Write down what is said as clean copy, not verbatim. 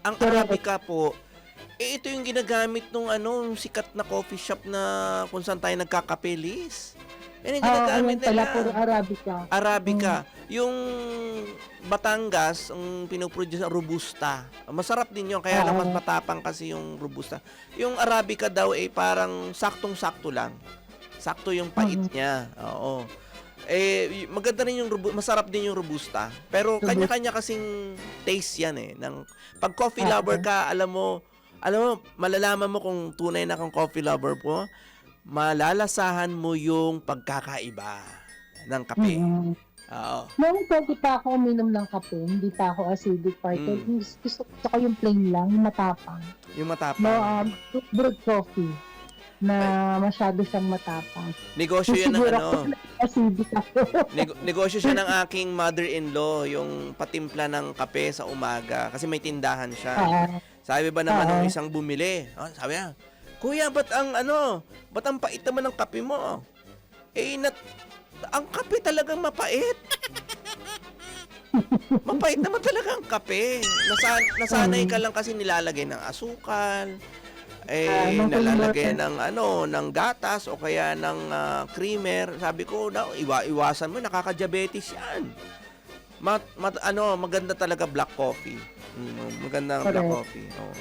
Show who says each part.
Speaker 1: ang
Speaker 2: Correct.
Speaker 1: Arabica po, ito yung ginagamit nung yung sikat na coffee shop na kung saan tayo nagkakapelis. Yan yung
Speaker 2: Oo,
Speaker 1: ginagamit
Speaker 2: ayun pala,
Speaker 1: nila.
Speaker 2: puro Arabica.
Speaker 1: Arabica. Yung Batangas, ang pinoproduce ang Robusta. Masarap din yun, kaya lang mas
Speaker 2: Oo.
Speaker 1: matapang kasi yung Robusta. Yung Arabica daw parang saktong-sakto lang. Sakto yung pait
Speaker 2: Mm.
Speaker 1: niya. Oo. Maganda rin yung masarap din yung Robusta. Pero
Speaker 2: Robusta.
Speaker 1: kanya-kanya kasing taste yan pag coffee lover
Speaker 2: Oo.
Speaker 1: ka, alam mo, malalaman mo kung tunay na kang coffee lover po, malalasahan mo yung pagkakaiba ng kape.
Speaker 2: Mm.
Speaker 1: Oo.
Speaker 2: Noong pwede pa ako uminom ng kape, hindi pa ako acidic partner. Gusto ko yung plain lang, yung matapang.
Speaker 1: Yung
Speaker 2: No,
Speaker 1: matapang.
Speaker 2: brewed coffee na masyado siyang matapang.
Speaker 1: Negosyo yan ng
Speaker 2: Siguro ako acidic ako.
Speaker 1: negosyo siya ng aking mother-in-law, yung patimpla ng kape sa umaga. Kasi may tindahan siya. Sabi ba naman ng isang bumili, sabi niya, Kuya, ba't ang pait naman ng kape mo? Ang kape talagang mapait. Mapait naman talaga ang kape. Nasanay ka lang kasi nilalagay ng asukal, nalalagay ng gatas o kaya ng creamer. Sabi ko, iwasan mo, nakaka-diabetes yan. Maganda talaga black coffee. Maganda ang black
Speaker 2: Correct.
Speaker 1: coffee. Oh.